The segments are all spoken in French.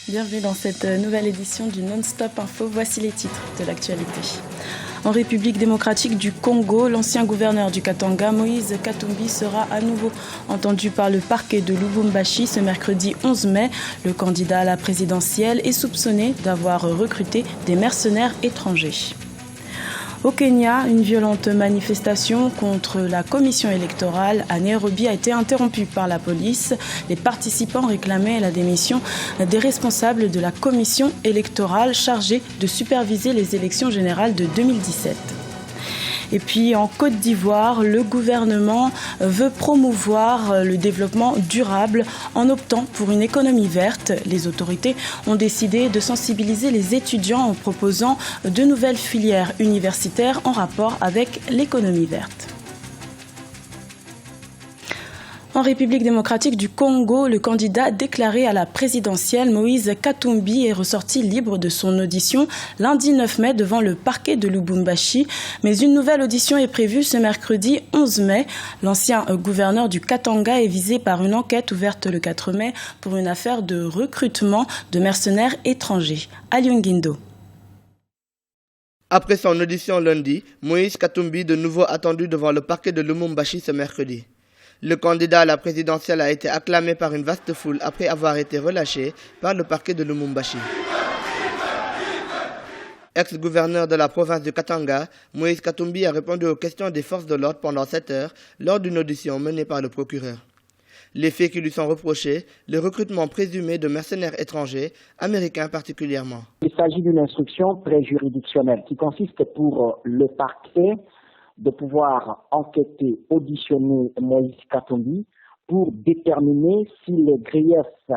Bienvenue dans cette nouvelle édition du Non-Stop Info. Voici les titres de l'actualité. En République démocratique du Congo, l'ancien gouverneur du Katanga, Moïse Katumbi, sera à nouveau entendu par le parquet de Lubumbashi ce mercredi 11 mai. Le candidat à la présidentielle est soupçonné d'avoir recruté des mercenaires étrangers. Au Kenya, une violente manifestation contre la commission électorale à Nairobi a été interrompue par la police. Les participants réclamaient la démission des responsables de la commission électorale chargée de superviser les élections générales de 2017. Et puis en Côte d'Ivoire, le gouvernement veut promouvoir le développement durable en optant pour une économie verte. Les autorités ont décidé de sensibiliser les étudiants en proposant de nouvelles filières universitaires en rapport avec l'économie verte. En République démocratique du Congo, le candidat déclaré à la présidentielle, Moïse Katumbi, est ressorti libre de son audition lundi 9 mai devant le parquet de Lubumbashi. Mais une nouvelle audition est prévue ce mercredi 11 mai. L'ancien gouverneur du Katanga est visé par une enquête ouverte le 4 mai pour une affaire de recrutement de mercenaires étrangers. Aliou Guindo. Après son audition lundi, Moïse Katumbi de nouveau attendu devant le parquet de Lubumbashi ce mercredi. Le candidat à la présidentielle a été acclamé par une vaste foule après avoir été relâché par le parquet de Lubumbashi. Ex-gouverneur de la province de Katanga, Moïse Katumbi a répondu aux questions des forces de l'ordre pendant 7 heures lors d'une audition menée par le procureur. Les faits qui lui sont reprochés, le recrutement présumé de mercenaires étrangers, américains particulièrement. Il s'agit d'une instruction préjuridictionnelle qui consiste pour le parquet de pouvoir enquêter, auditionner Moïse Katumbi pour déterminer si les griefs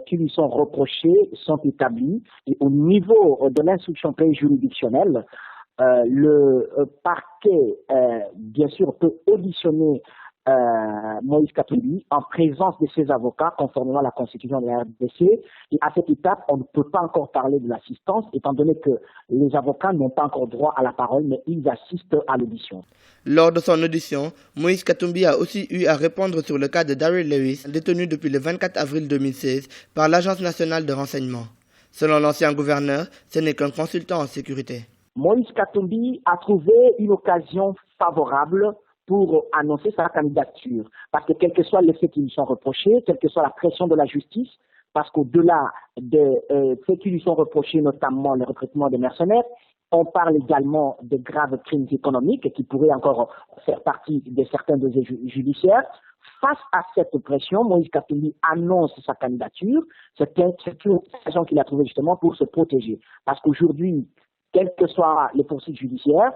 qui lui sont reprochés sont établis. Et au niveau de l'instruction préjuridictionnelle, le parquet, bien sûr, peut auditionner Moïse Katumbi en présence de ses avocats conformément à la constitution de la RDC. Et à cette étape, on ne peut pas encore parler de l'assistance étant donné que les avocats n'ont pas encore droit à la parole, mais ils assistent à l'audition. Lors de son audition, Moïse Katumbi a aussi eu à répondre sur le cas de Daryl Lewis, détenu depuis le 24 avril 2016 par l'Agence nationale de renseignement. Selon l'ancien gouverneur, ce n'est qu'un consultant en sécurité. Moïse Katumbi a trouvé une occasion favorable pour annoncer sa candidature. Parce que quels que soient les faits qui lui sont reprochés, quelle que soit la pression de la justice, parce qu'au-delà de faits qui lui sont reprochés, notamment le recrutement des mercenaires, on parle également de graves crimes économiques qui pourraient encore faire partie de certains dossiers judiciaires. Face à cette pression, Moïse Katumbi annonce sa candidature. C'est une occasion qu'il a trouvée justement pour se protéger. Parce qu'aujourd'hui, quelles que soient les poursuites judiciaires,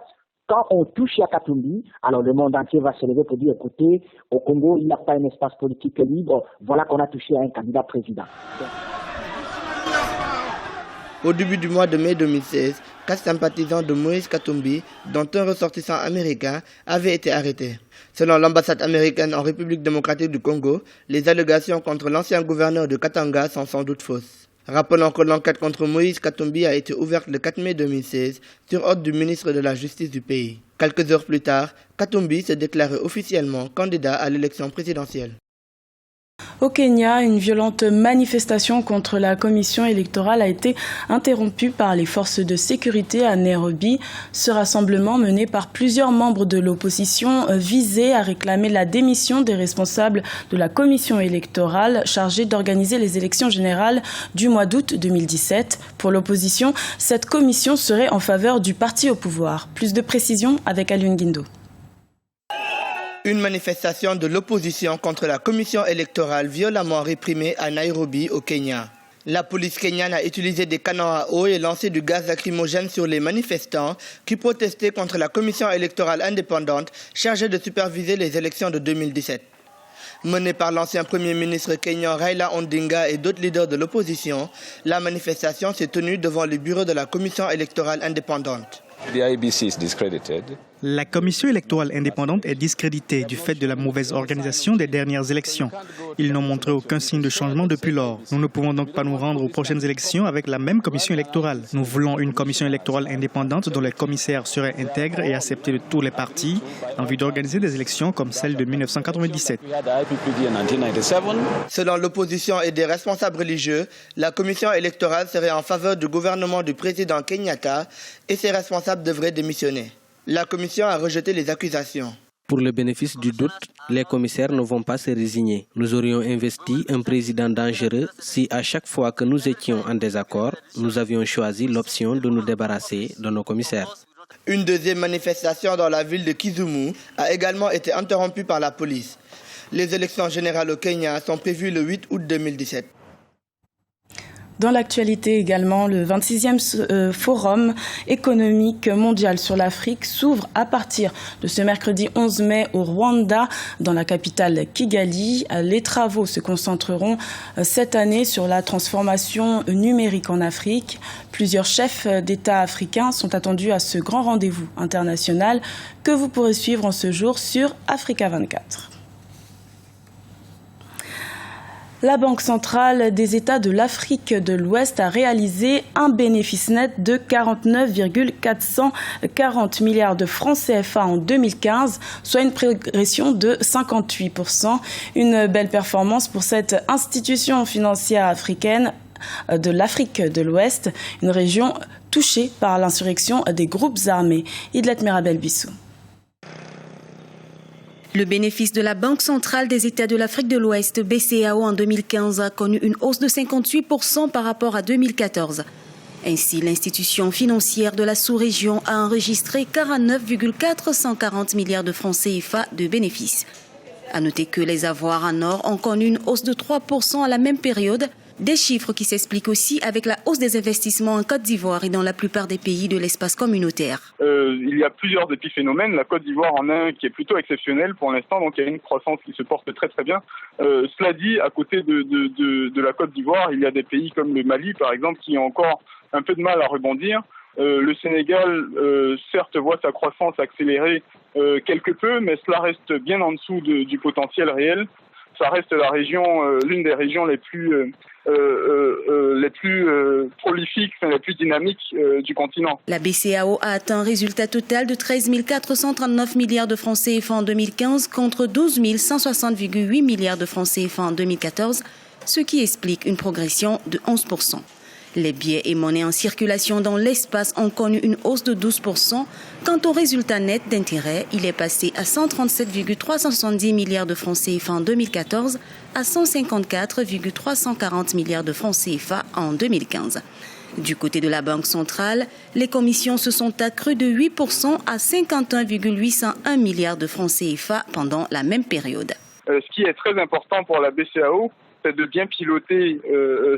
quand on touche à Katumbi, alors le monde entier va se lever pour dire, écoutez, au Congo, il n'y a pas un espace politique libre, voilà qu'on a touché à un candidat président. Au début du mois de mai 2016, 4 sympathisants de Moïse Katumbi, dont un ressortissant américain, avaient été arrêtés. Selon l'ambassade américaine en République démocratique du Congo, les allégations contre l'ancien gouverneur de Katanga sont sans doute fausses. Rappelons que l'enquête contre Moïse Katumbi a été ouverte le 4 mai 2016 sur ordre du ministre de la Justice du pays. Quelques heures plus tard, Katumbi s'est déclaré officiellement candidat à l'élection présidentielle. Au Kenya, une violente manifestation contre la commission électorale a été interrompue par les forces de sécurité à Nairobi. Ce rassemblement, mené par plusieurs membres de l'opposition, visait à réclamer la démission des responsables de la commission électorale chargée d'organiser les élections générales du mois d'août 2017. Pour l'opposition, cette commission serait en faveur du parti au pouvoir. Plus de précisions avec Aliou Guindo. Une manifestation de l'opposition contre la commission électorale violemment réprimée à Nairobi, au Kenya. La police kenyane a utilisé des canons à eau et lancé du gaz lacrymogène sur les manifestants qui protestaient contre la commission électorale indépendante chargée de superviser les élections de 2017. Menée par l'ancien premier ministre kenyan Raila Odinga et d'autres leaders de l'opposition, la manifestation s'est tenue devant le bureau de la commission électorale indépendante. The IEBC is discredited. La commission électorale indépendante est discréditée du fait de la mauvaise organisation des dernières élections. Ils n'ont montré aucun signe de changement depuis lors. Nous ne pouvons donc pas nous rendre aux prochaines élections avec la même commission électorale. Nous voulons une commission électorale indépendante dont les commissaires seraient intègres et acceptés de tous les partis en vue d'organiser des élections comme celle de 1997. Selon l'opposition et des responsables religieux, la commission électorale serait en faveur du gouvernement du président Kenyatta et ses responsables devraient démissionner. La commission a rejeté les accusations. Pour le bénéfice du doute, les commissaires ne vont pas se résigner. Nous aurions investi un président dangereux si à chaque fois que nous étions en désaccord, nous avions choisi l'option de nous débarrasser de nos commissaires. Une deuxième manifestation dans la ville de Kisumu a également été interrompue par la police. Les élections générales au Kenya sont prévues le 8 août 2017. Dans l'actualité également, le 26e Forum économique mondial sur l'Afrique s'ouvre à partir de ce mercredi 11 mai au Rwanda, dans la capitale Kigali. Les travaux se concentreront cette année sur la transformation numérique en Afrique. Plusieurs chefs d'État africains sont attendus à ce grand rendez-vous international que vous pourrez suivre en ce jour sur Africa 24. La Banque centrale des États de l'Afrique de l'Ouest a réalisé un bénéfice net de 49,440 milliards de francs CFA en 2015, soit une progression de 58%. Une belle performance pour cette institution financière africaine de l'Afrique de l'Ouest, une région touchée par l'insurrection des groupes armés. Idlet Mirabel-Bissou. Le bénéfice de la Banque centrale des États de l'Afrique de l'Ouest, BCAO, en 2015 a connu une hausse de 58% par rapport à 2014. Ainsi, l'institution financière de la sous-région a enregistré 49,440 milliards de francs CFA de bénéfices. À noter que les avoirs en or ont connu une hausse de 3% à la même période, des chiffres qui s'expliquent aussi avec la hausse des investissements en Côte d'Ivoire et dans la plupart des pays de l'espace communautaire. Il y a plusieurs épiphénomènes. La Côte d'Ivoire en a un qui est plutôt exceptionnel pour l'instant, donc il y a une croissance qui se porte très très bien. Cela dit, à côté de la Côte d'Ivoire, il y a des pays comme le Mali par exemple qui ont encore un peu de mal à rebondir. Le Sénégal, certes, voit sa croissance accélérer quelque peu, mais cela reste bien en dessous du potentiel réel. Ça reste la région, l'une des régions les plus prolifiques, les plus dynamiques du continent. La BCAO a atteint un résultat total de 13 439 milliards de francs CFA en 2015 contre 12 160,8 milliards de francs CFA en 2014, ce qui explique une progression de 11%. Les billets et monnaies en circulation dans l'espace ont connu une hausse de 12%. Quant au résultat net d'intérêt, il est passé à 137,370 milliards de francs CFA en 2014 à 154,340 milliards de francs CFA en 2015. Du côté de la Banque centrale, les commissions se sont accrues de 8% à 51,801 milliards de francs CFA pendant la même période. Ce qui est très important pour la BCAO, c'est de bien piloter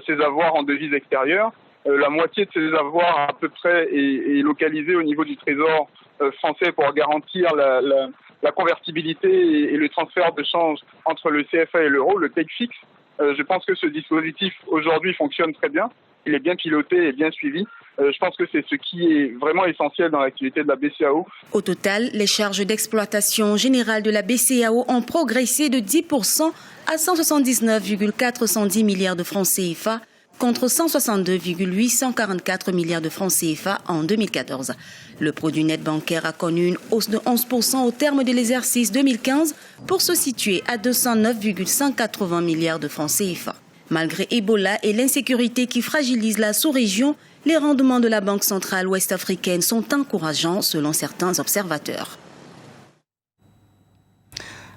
ses avoirs en devises extérieures. La moitié de ces avoirs à peu près est localisée au niveau du Trésor français pour garantir la convertibilité et le transfert de change entre le CFA et l'euro, le take fixe. Je pense que ce dispositif aujourd'hui fonctionne très bien. Il est bien piloté et bien suivi. Je pense que c'est ce qui est vraiment essentiel dans l'activité de la BCAO. Au total, les charges d'exploitation générale de la BCAO ont progressé de 10% à 179,410 milliards de francs CFA contre 162,844 milliards de francs CFA en 2014. Le produit net bancaire a connu une hausse de 11% au terme de l'exercice 2015 pour se situer à 209,180 milliards de francs CFA. Malgré Ebola et l'insécurité qui fragilise la sous-région, les rendements de la Banque centrale ouest-africaine sont encourageants selon certains observateurs.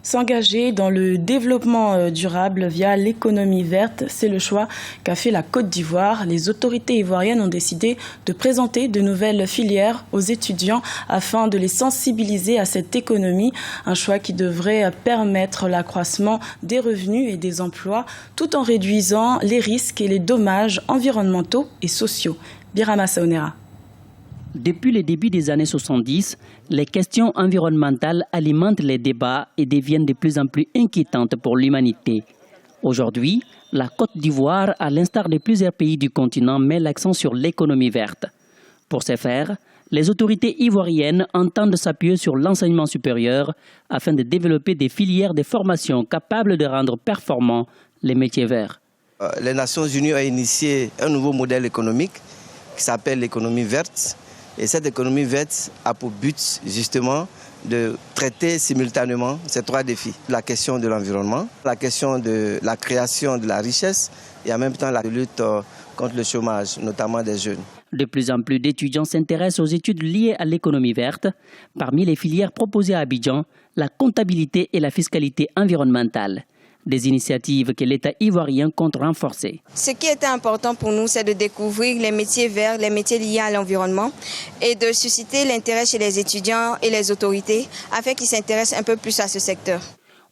S'engager dans le développement durable via l'économie verte, c'est le choix qu'a fait la Côte d'Ivoire. Les autorités ivoiriennes ont décidé de présenter de nouvelles filières aux étudiants afin de les sensibiliser à cette économie. Un choix qui devrait permettre l'accroissement des revenus et des emplois tout en réduisant les risques et les dommages environnementaux et sociaux. Birama Saonera. Depuis le début des années 70, les questions environnementales alimentent les débats et deviennent de plus en plus inquiétantes pour l'humanité. Aujourd'hui, la Côte d'Ivoire, à l'instar de plusieurs pays du continent, met l'accent sur l'économie verte. Pour ce faire, Les autorités ivoiriennes entendent s'appuyer sur l'enseignement supérieur afin de développer des filières de formation capables de rendre performants les métiers verts. Les Nations Unies ont initié un nouveau modèle économique qui s'appelle l'économie verte. Et cette économie verte a pour but justement de traiter simultanément ces trois défis. La question de l'environnement, la question de la création de la richesse et en même temps la lutte contre le chômage, notamment des jeunes. De plus en plus d'étudiants s'intéressent aux études liées à l'économie verte. Parmi les filières proposées à Abidjan, la comptabilité et la fiscalité environnementale. Des initiatives que l'État ivoirien compte renforcer. Ce qui était important pour nous, c'est de découvrir les métiers verts, les métiers liés à l'environnement et de susciter l'intérêt chez les étudiants et les autorités afin qu'ils s'intéressent un peu plus à ce secteur.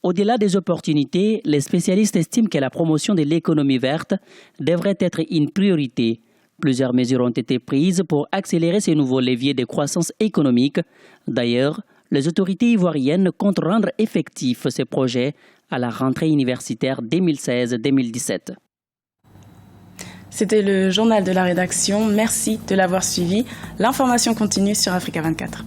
Au-delà des opportunités, les spécialistes estiment que la promotion de l'économie verte devrait être une priorité. Plusieurs mesures ont été prises pour accélérer ces nouveaux leviers de croissance économique. D'ailleurs, les autorités ivoiriennes comptent rendre effectifs ces projets à la rentrée universitaire 2016-2017. C'était le journal de la rédaction. Merci de l'avoir suivi. L'information continue sur Africa 24.